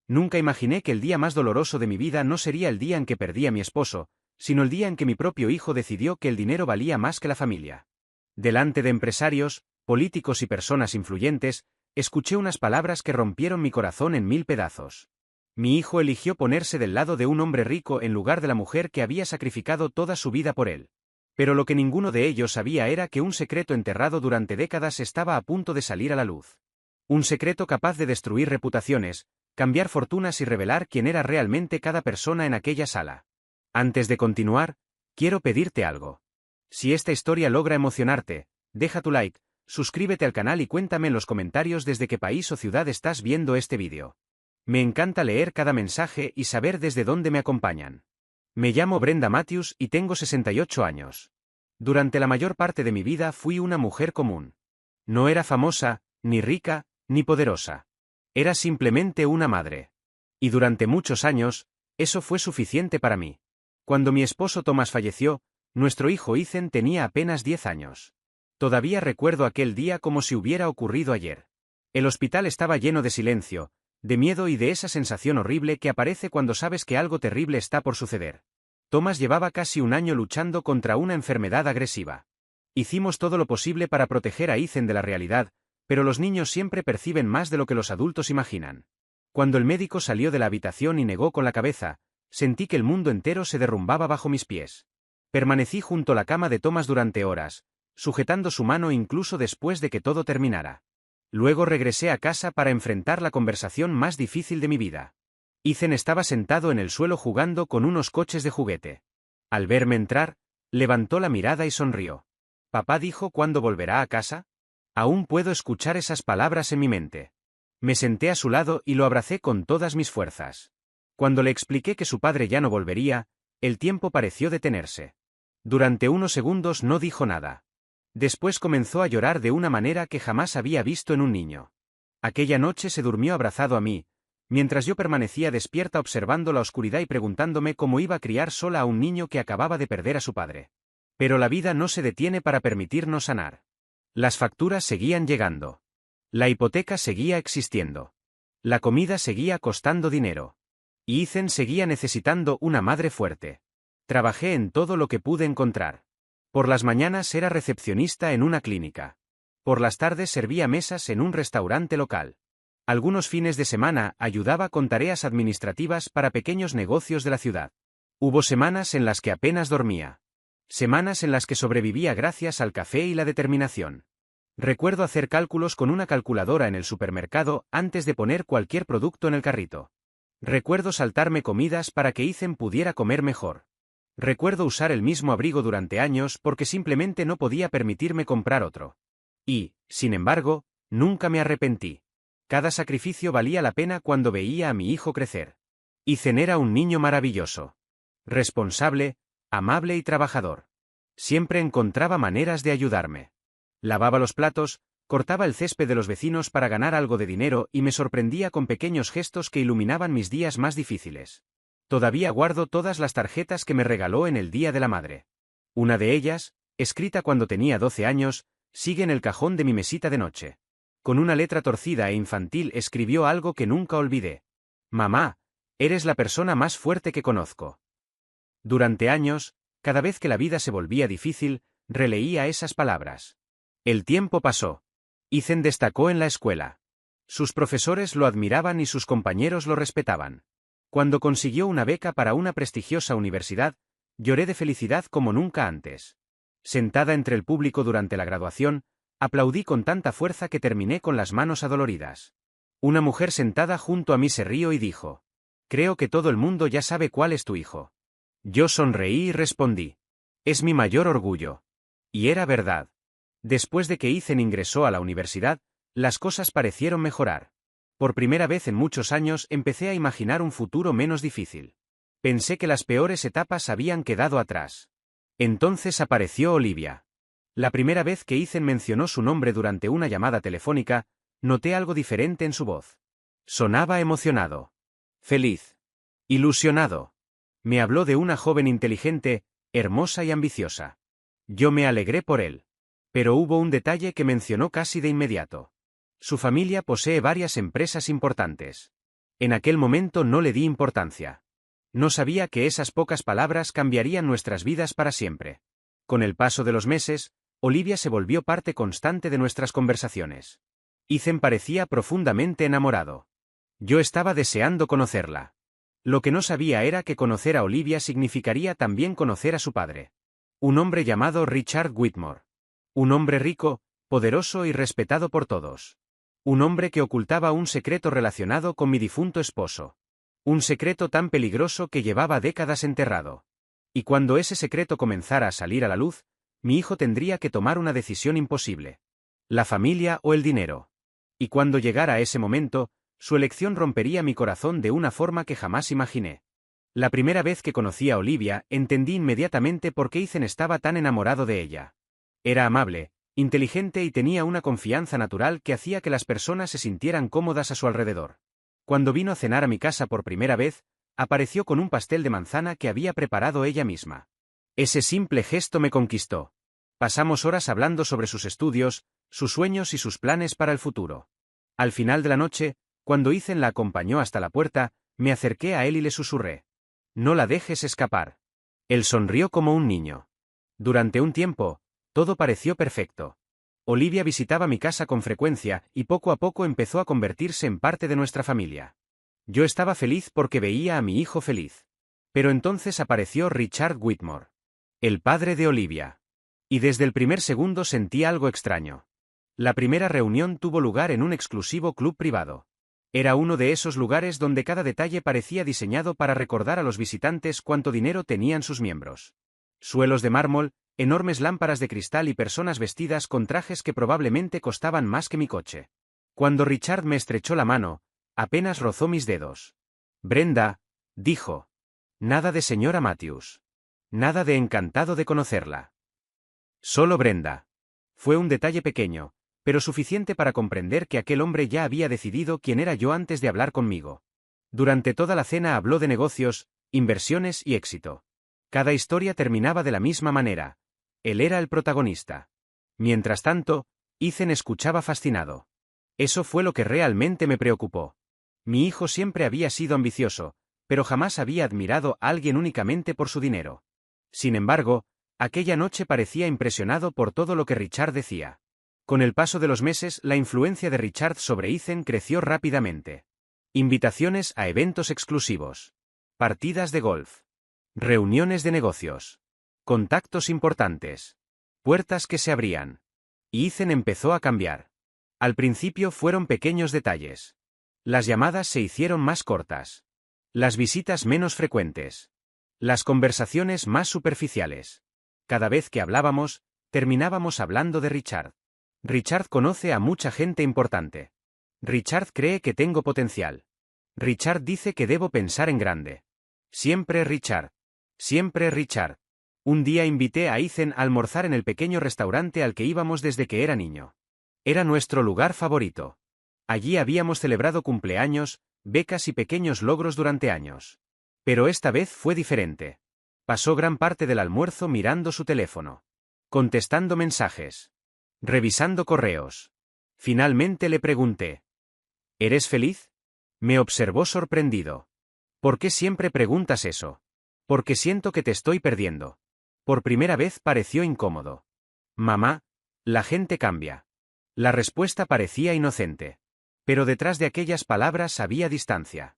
Nunca imaginé que el día más doloroso de mi vida no sería el día en que perdí a mi esposo, sino el día en que mi propio hijo decidió que el dinero valía más que la familia. Delante de empresarios, políticos y personas influyentes, escuché unas palabras que rompieron mi corazón en 1000 pedazos. Mi hijo eligió ponerse del lado de un hombre rico en lugar de la mujer que había sacrificado toda su vida por él. Pero lo que ninguno de ellos sabía era que un secreto enterrado durante décadas estaba a punto de salir a la luz. Un secreto capaz de destruir reputaciones, cambiar fortunas y revelar quién era realmente cada persona en aquella sala. Antes de continuar, quiero pedirte algo. Si esta historia logra emocionarte, deja tu like, suscríbete al canal y cuéntame en los comentarios desde qué país o ciudad estás viendo este vídeo. Me encanta leer cada mensaje y saber desde dónde me acompañan. Me llamo Brenda Matthews y tengo 68 años. Durante la mayor parte de mi vida fui una mujer común. No era famosa, ni rica, ni poderosa. Era simplemente una madre. Y durante muchos años, eso fue suficiente para mí. Cuando mi esposo Thomas falleció, nuestro hijo Ethan tenía apenas 10 años. Todavía recuerdo aquel día como si hubiera ocurrido ayer. El hospital estaba lleno de silencio, de miedo y de esa sensación horrible que aparece cuando sabes que algo terrible está por suceder. Thomas llevaba casi un año luchando contra una enfermedad agresiva. Hicimos todo lo posible para proteger a Ethan de la realidad, pero los niños siempre perciben más de lo que los adultos imaginan. Cuando el médico salió de la habitación y negó con la cabeza, sentí que el mundo entero se derrumbaba bajo mis pies. Permanecí junto a la cama de Thomas durante horas, sujetando su mano incluso después de que todo terminara. Luego regresé a casa para enfrentar la conversación más difícil de mi vida. Ethan estaba sentado en el suelo jugando con unos coches de juguete. Al verme entrar, levantó la mirada y sonrió. ¿Papá dijo cuándo volverá a casa? Aún puedo escuchar esas palabras en mi mente. Me senté a su lado y lo abracé con todas mis fuerzas. Cuando le expliqué que su padre ya no volvería, el tiempo pareció detenerse. Durante unos segundos no dijo nada. Después comenzó a llorar de una manera que jamás había visto en un niño. Aquella noche se durmió abrazado a mí, mientras yo permanecía despierta observando la oscuridad y preguntándome cómo iba a criar sola a un niño que acababa de perder a su padre. Pero la vida no se detiene para permitirnos sanar. Las facturas seguían llegando. La hipoteca seguía existiendo. La comida seguía costando dinero. Y Ethan seguía necesitando una madre fuerte. Trabajé en todo lo que pude encontrar. Por las mañanas era recepcionista en una clínica. Por las tardes servía mesas en un restaurante local. Algunos fines de semana ayudaba con tareas administrativas para pequeños negocios de la ciudad. Hubo semanas en las que apenas dormía. Semanas en las que sobrevivía gracias al café y la determinación. Recuerdo hacer cálculos con una calculadora en el supermercado antes de poner cualquier producto en el carrito. Recuerdo saltarme comidas para que Ethan pudiera comer mejor. Recuerdo usar el mismo abrigo durante años porque simplemente no podía permitirme comprar otro. Y, sin embargo, nunca me arrepentí. Cada sacrificio valía la pena cuando veía a mi hijo crecer. Ethan era un niño maravilloso. Responsable, amable y trabajador. Siempre encontraba maneras de ayudarme. Lavaba los platos, cortaba el césped de los vecinos para ganar algo de dinero y me sorprendía con pequeños gestos que iluminaban mis días más difíciles. Todavía guardo todas las tarjetas que me regaló en el Día de la Madre. Una de ellas, escrita cuando tenía 12 años, sigue en el cajón de mi mesita de noche. Con una letra torcida e infantil escribió algo que nunca olvidé. Mamá, eres la persona más fuerte que conozco. Durante años, cada vez que la vida se volvía difícil, releía esas palabras. El tiempo pasó. Ethan destacó en la escuela. Sus profesores lo admiraban y sus compañeros lo respetaban. Cuando consiguió una beca para una prestigiosa universidad, lloré de felicidad como nunca antes. Sentada entre el público durante la graduación, aplaudí con tanta fuerza que terminé con las manos adoloridas. Una mujer sentada junto a mí se rió y dijo: «Creo que todo el mundo ya sabe cuál es tu hijo». Yo sonreí y respondí: «Es mi mayor orgullo». Y era verdad. Después de que Ethan ingresó a la universidad, las cosas parecieron mejorar. Por primera vez en muchos años empecé a imaginar un futuro menos difícil. Pensé que las peores etapas habían quedado atrás. Entonces apareció Olivia. La primera vez que Ethan mencionó su nombre durante una llamada telefónica, noté algo diferente en su voz. Sonaba emocionado. Feliz. Ilusionado. Me habló de una joven inteligente, hermosa y ambiciosa. Yo me alegré por él. Pero hubo un detalle que mencionó casi de inmediato. Su familia posee varias empresas importantes. En aquel momento no le di importancia. No sabía que esas pocas palabras cambiarían nuestras vidas para siempre. Con el paso de los meses, Olivia se volvió parte constante de nuestras conversaciones. Ethan parecía profundamente enamorado. Yo estaba deseando conocerla. Lo que no sabía era que conocer a Olivia significaría también conocer a su padre. Un hombre llamado Richard Whitmore. Un hombre rico, poderoso y respetado por todos. Un hombre que ocultaba un secreto relacionado con mi difunto esposo. Un secreto tan peligroso que llevaba décadas enterrado. Y cuando ese secreto comenzara a salir a la luz, mi hijo tendría que tomar una decisión imposible. La familia o el dinero. Y cuando llegara ese momento, su elección rompería mi corazón de una forma que jamás imaginé. La primera vez que conocí a Olivia, entendí inmediatamente por qué Ethan estaba tan enamorado de ella. Era amable, inteligente y tenía una confianza natural que hacía que las personas se sintieran cómodas a su alrededor. Cuando vino a cenar a mi casa por primera vez, apareció con un pastel de manzana que había preparado ella misma. Ese simple gesto me conquistó. Pasamos horas hablando sobre sus estudios, sus sueños y sus planes para el futuro. Al final de la noche, cuando Ethan la acompañó hasta la puerta, me acerqué a él y le susurré: «No la dejes escapar». Él sonrió como un niño. Durante un tiempo, todo pareció perfecto. Olivia visitaba mi casa con frecuencia y poco a poco empezó a convertirse en parte de nuestra familia. Yo estaba feliz porque veía a mi hijo feliz. Pero entonces apareció Richard Whitmore, el padre de Olivia. Y desde el primer segundo sentí algo extraño. La primera reunión tuvo lugar en un exclusivo club privado. Era uno de esos lugares donde cada detalle parecía diseñado para recordar a los visitantes cuánto dinero tenían sus miembros. Suelos de mármol, enormes lámparas de cristal y personas vestidas con trajes que probablemente costaban más que mi coche. Cuando Richard me estrechó la mano, apenas rozó mis dedos. «Brenda», dijo. «Nada de señora Matthews. Nada de encantado de conocerla. Solo Brenda». Fue un detalle pequeño, pero suficiente para comprender que aquel hombre ya había decidido quién era yo antes de hablar conmigo. Durante toda la cena habló de negocios, inversiones y éxito. Cada historia terminaba de la misma manera. Él era el protagonista. Mientras tanto, Ethan escuchaba fascinado. Eso fue lo que realmente me preocupó. Mi hijo siempre había sido ambicioso, pero jamás había admirado a alguien únicamente por su dinero. Sin embargo, aquella noche parecía impresionado por todo lo que Richard decía. Con el paso de los meses, la influencia de Richard sobre Ethan creció rápidamente. Invitaciones a eventos exclusivos. Partidas de golf. Reuniones de negocios. Contactos importantes. Puertas que se abrían. Y Ethan empezó a cambiar. Al principio fueron pequeños detalles. Las llamadas se hicieron más cortas. Las visitas menos frecuentes. Las conversaciones más superficiales. Cada vez que hablábamos, terminábamos hablando de Richard. Richard conoce a mucha gente importante. Richard cree que tengo potencial. Richard dice que debo pensar en grande. Siempre Richard. Siempre Richard. Un día invité a Ethan a almorzar en el pequeño restaurante al que íbamos desde que era niño. Era nuestro lugar favorito. Allí habíamos celebrado cumpleaños, becas y pequeños logros durante años. Pero esta vez fue diferente. Pasó gran parte del almuerzo mirando su teléfono. Contestando mensajes. Revisando correos. Finalmente le pregunté: ¿eres feliz? Me observó sorprendido. ¿Por qué siempre preguntas eso? Porque siento que te estoy perdiendo. Por primera vez pareció incómodo. Mamá, la gente cambia. La respuesta parecía inocente. Pero detrás de aquellas palabras había distancia.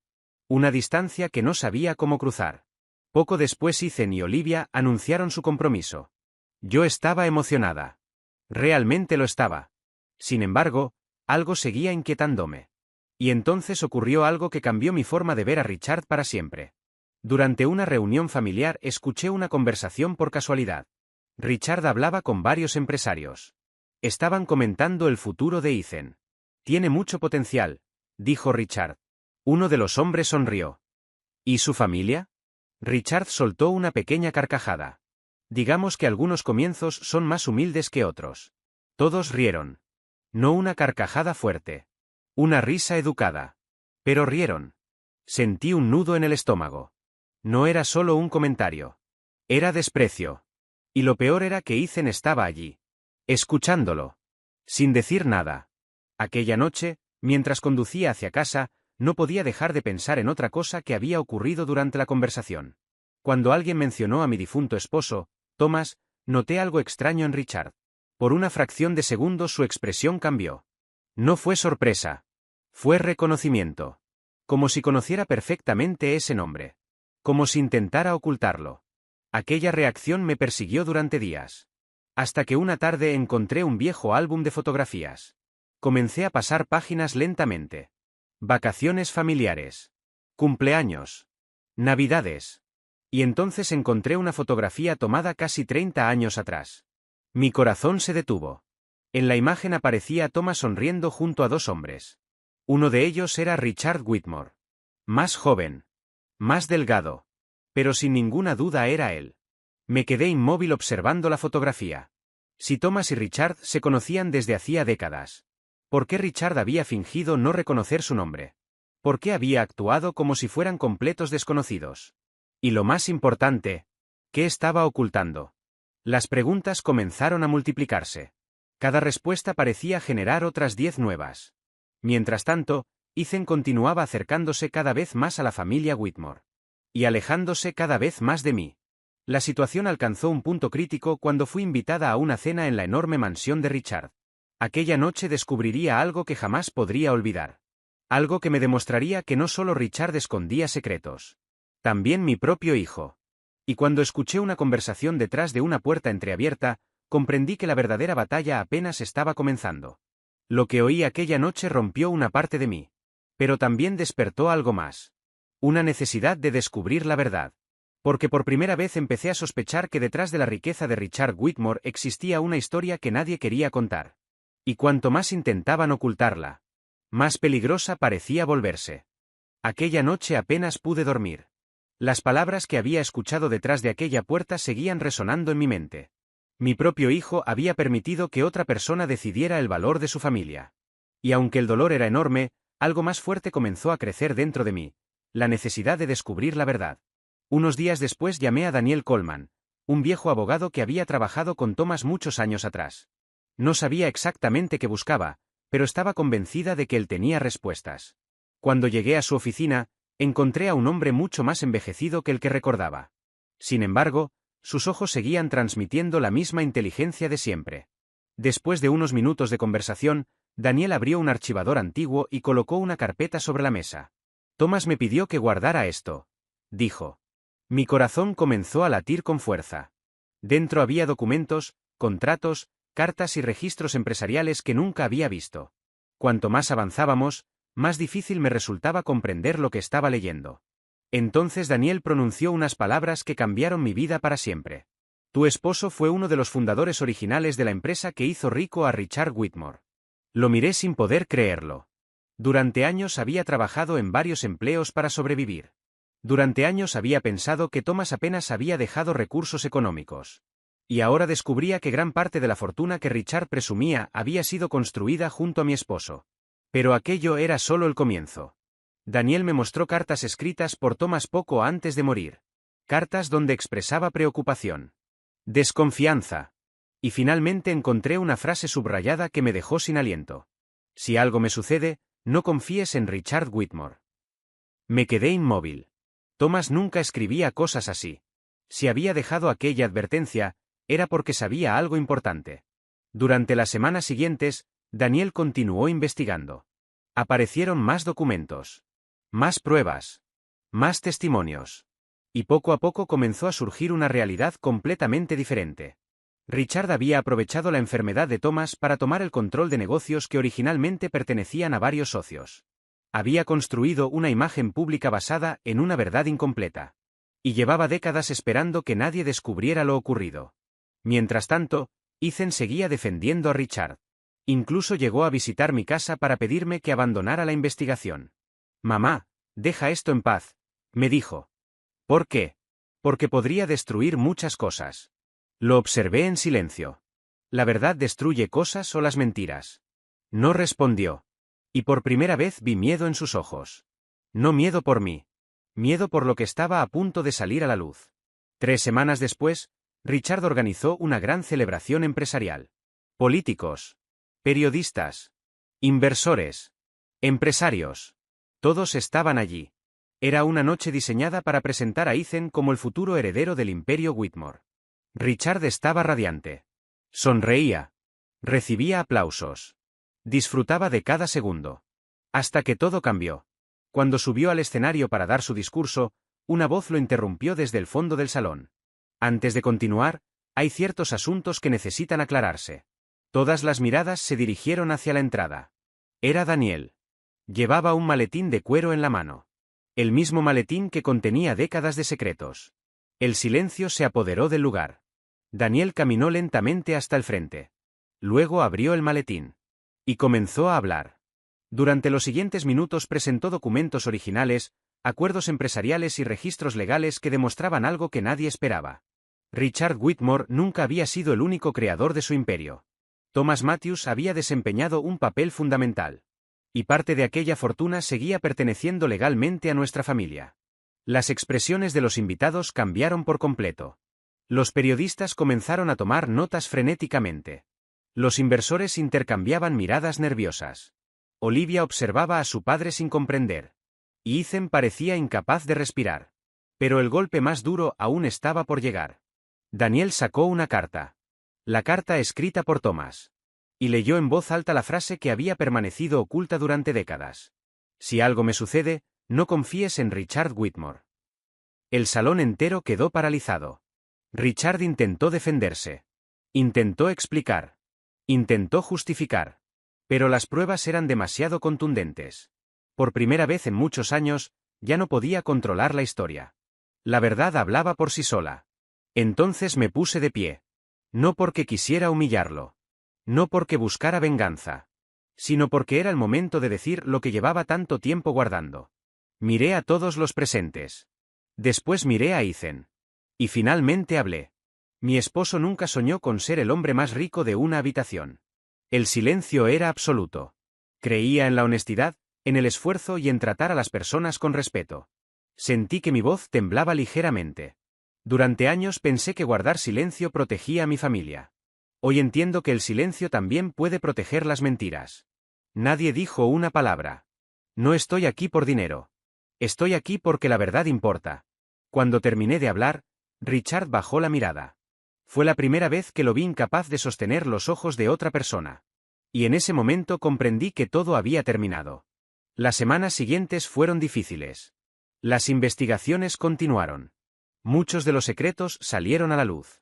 Una distancia que no sabía cómo cruzar. Poco después Ethan y Olivia anunciaron su compromiso. Yo estaba emocionada. Realmente lo estaba. Sin embargo, algo seguía inquietándome. Y entonces ocurrió algo que cambió mi forma de ver a Richard para siempre. Durante una reunión familiar escuché una conversación por casualidad. Richard hablaba con varios empresarios. Estaban comentando el futuro de Ethan. Tiene mucho potencial, dijo Richard. Uno de los hombres sonrió. ¿Y su familia? Richard soltó una pequeña carcajada. Digamos que algunos comienzos son más humildes que otros. Todos rieron. No una carcajada fuerte. Una risa educada. Pero rieron. Sentí un nudo en el estómago. No era solo un comentario. Era desprecio. Y lo peor era que Ethan estaba allí. Escuchándolo. Sin decir nada. Aquella noche, mientras conducía hacia casa, No podía dejar de pensar en otra cosa que había ocurrido durante la conversación. Cuando alguien mencionó a mi difunto esposo, Thomas, noté algo extraño en Richard. Por una fracción de segundo su expresión cambió. No fue sorpresa. Fue reconocimiento. Como si conociera perfectamente ese nombre. Como si intentara ocultarlo. Aquella reacción me persiguió durante días. Hasta que una tarde encontré un viejo álbum de fotografías. Comencé a pasar páginas lentamente. Vacaciones familiares. Cumpleaños. Navidades. Y entonces encontré una fotografía tomada casi 30 años atrás. Mi corazón se detuvo. En la imagen aparecía Thomas sonriendo junto a dos hombres. Uno de ellos era Richard Whitmore. Más joven. Más delgado. Pero sin ninguna duda era él. Me quedé inmóvil observando la fotografía. Si Thomas y Richard se conocían desde hacía décadas. ¿Por qué Richard había fingido no reconocer su nombre? ¿Por qué había actuado como si fueran completos desconocidos? Y lo más importante, ¿qué estaba ocultando? Las preguntas comenzaron a multiplicarse. Cada respuesta parecía generar otras 10 nuevas. Mientras tanto, Ethan continuaba acercándose cada vez más a la familia Whitmore. Y alejándose cada vez más de mí. La situación alcanzó un punto crítico cuando fui invitada a una cena en la enorme mansión de Richard. Aquella noche descubriría algo que jamás podría olvidar. Algo que me demostraría que no solo Richard escondía secretos. También mi propio hijo. Y cuando escuché una conversación detrás de una puerta entreabierta, comprendí que la verdadera batalla apenas estaba comenzando. Lo que oí aquella noche rompió una parte de mí. Pero también despertó algo más. Una necesidad de descubrir la verdad. Porque por primera vez empecé a sospechar que detrás de la riqueza de Richard Whitmore existía una historia que nadie quería contar. Y cuanto más intentaban ocultarla, más peligrosa parecía volverse. Aquella noche apenas pude dormir. Las palabras que había escuchado detrás de aquella puerta seguían resonando en mi mente. Mi propio hijo había permitido que otra persona decidiera el valor de su familia. Y aunque el dolor era enorme, algo más fuerte comenzó a crecer dentro de mí, la necesidad de descubrir la verdad. Unos días después llamé a Daniel Coleman, un viejo abogado que había trabajado con Thomas muchos años atrás. No sabía exactamente qué buscaba, pero estaba convencida de que él tenía respuestas. Cuando llegué a su oficina, encontré a un hombre mucho más envejecido que el que recordaba. Sin embargo, sus ojos seguían transmitiendo la misma inteligencia de siempre. Después de unos minutos de conversación, Daniel abrió un archivador antiguo y colocó una carpeta sobre la mesa. Thomas me pidió que guardara esto, dijo. Mi corazón comenzó a latir con fuerza. Dentro había documentos, contratos, cartas y registros empresariales que nunca había visto. Cuanto más avanzábamos, más difícil me resultaba comprender lo que estaba leyendo. Entonces Daniel pronunció unas palabras que cambiaron mi vida para siempre. Tu esposo fue uno de los fundadores originales de la empresa que hizo rico a Richard Whitmore. Lo miré sin poder creerlo. Durante años había trabajado en varios empleos para sobrevivir. Durante años había pensado que Thomas apenas había dejado recursos económicos. Y ahora descubría que gran parte de la fortuna que Richard presumía había sido construida junto a mi esposo. Pero aquello era solo el comienzo. Daniel me mostró cartas escritas por Thomas poco antes de morir. Cartas donde expresaba preocupación. Desconfianza. Y finalmente encontré una frase subrayada que me dejó sin aliento. Si algo me sucede, no confíes en Richard Whitmore. Me quedé inmóvil. Thomas nunca escribía cosas así. Si había dejado aquella advertencia, era porque sabía algo importante. Durante las semanas siguientes, Daniel continuó investigando. Aparecieron más documentos. Más pruebas. Más testimonios. Y poco a poco comenzó a surgir una realidad completamente diferente. Richard había aprovechado la enfermedad de Thomas para tomar el control de negocios que originalmente pertenecían a varios socios. Había construido una imagen pública basada en una verdad incompleta. Y llevaba décadas esperando que nadie descubriera lo ocurrido. Mientras tanto, Ethan seguía defendiendo a Richard. Incluso llegó a visitar mi casa para pedirme que abandonara la investigación. Mamá, deja esto en paz, me dijo. ¿Por qué? Porque podría destruir muchas cosas. Lo observé en silencio. ¿La verdad destruye cosas o las mentiras? No respondió. Y por primera vez vi miedo en sus ojos. No miedo por mí. Miedo por lo que estaba a punto de salir a la luz. 3 semanas después, Richard organizó una gran celebración empresarial. Políticos. Periodistas. Inversores. Empresarios. Todos estaban allí. Era una noche diseñada para presentar a Ethan como el futuro heredero del Imperio Whitmore. Richard estaba radiante. Sonreía. Recibía aplausos. Disfrutaba de cada segundo. Hasta que todo cambió. Cuando subió al escenario para dar su discurso, una voz lo interrumpió desde el fondo del salón. Antes de continuar, hay ciertos asuntos que necesitan aclararse. Todas las miradas se dirigieron hacia la entrada. Era Daniel. Llevaba un maletín de cuero en la mano. El mismo maletín que contenía décadas de secretos. El silencio se apoderó del lugar. Daniel caminó lentamente hasta el frente. Luego abrió el maletín. Y comenzó a hablar. Durante los siguientes minutos presentó documentos originales, acuerdos empresariales y registros legales que demostraban algo que nadie esperaba. Richard Whitmore nunca había sido el único creador de su imperio. Thomas Matthews había desempeñado un papel fundamental. Y parte de aquella fortuna seguía perteneciendo legalmente a nuestra familia. Las expresiones de los invitados cambiaron por completo. Los periodistas comenzaron a tomar notas frenéticamente. Los inversores intercambiaban miradas nerviosas. Olivia observaba a su padre sin comprender. Y Ethan parecía incapaz de respirar. Pero el golpe más duro aún estaba por llegar. Daniel sacó una carta. La carta escrita por Thomas. Y leyó en voz alta la frase que había permanecido oculta durante décadas. Si algo me sucede, no confíes en Richard Whitmore. El salón entero quedó paralizado. Richard intentó defenderse. Intentó explicar. Intentó justificar. Pero las pruebas eran demasiado contundentes. Por primera vez en muchos años, ya no podía controlar la historia. La verdad hablaba por sí sola. Entonces me puse de pie. No porque quisiera humillarlo. No porque buscara venganza. Sino porque era el momento de decir lo que llevaba tanto tiempo guardando. Miré a todos los presentes. Después miré a Ethan. Y finalmente hablé. Mi esposo nunca soñó con ser el hombre más rico de una habitación. El silencio era absoluto. Creía en la honestidad, en el esfuerzo y en tratar a las personas con respeto. Sentí que mi voz temblaba ligeramente. Durante años pensé que guardar silencio protegía a mi familia. Hoy entiendo que el silencio también puede proteger las mentiras. Nadie dijo una palabra. No estoy aquí por dinero. Estoy aquí porque la verdad importa. Cuando terminé de hablar, Richard bajó la mirada. Fue la primera vez que lo vi incapaz de sostener los ojos de otra persona. Y en ese momento comprendí que todo había terminado. Las semanas siguientes fueron difíciles. Las investigaciones continuaron. Muchos de los secretos salieron a la luz.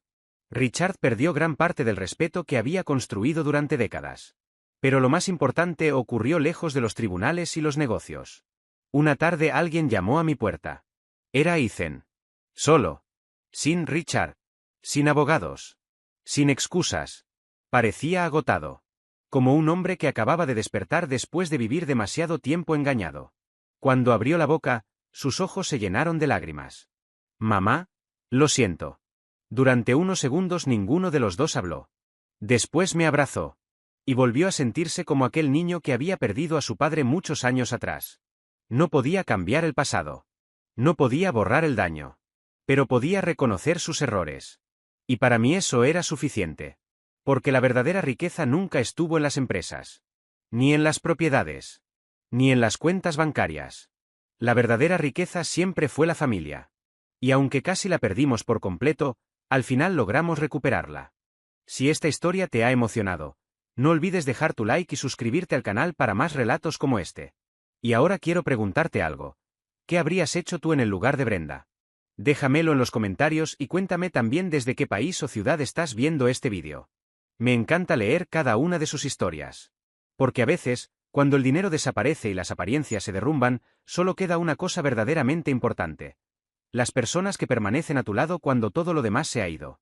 Richard perdió gran parte del respeto que había construido durante décadas. Pero lo más importante ocurrió lejos de los tribunales y los negocios. Una tarde alguien llamó a mi puerta. Era Ethan. Solo. Sin Richard. Sin abogados. Sin excusas. Parecía agotado. Como un hombre que acababa de despertar después de vivir demasiado tiempo engañado. Cuando abrió la boca, sus ojos se llenaron de lágrimas. Mamá, lo siento. Durante unos segundos ninguno de los dos habló. Después me abrazó. Y volvió a sentirse como aquel niño que había perdido a su padre muchos años atrás. No podía cambiar el pasado. No podía borrar el daño. Pero podía reconocer sus errores. Y para mí eso era suficiente. Porque la verdadera riqueza nunca estuvo en las empresas. Ni en las propiedades. Ni en las cuentas bancarias. La verdadera riqueza siempre fue la familia. Y aunque casi la perdimos por completo, al final logramos recuperarla. Si esta historia te ha emocionado, no olvides dejar tu like y suscribirte al canal para más relatos como este. Y ahora quiero preguntarte algo. ¿Qué habrías hecho tú en el lugar de Brenda? Déjamelo en los comentarios y cuéntame también desde qué país o ciudad estás viendo este vídeo. Me encanta leer cada una de sus historias. Porque a veces, cuando el dinero desaparece y las apariencias se derrumban, solo queda una cosa verdaderamente importante. Las personas que permanecen a tu lado cuando todo lo demás se ha ido.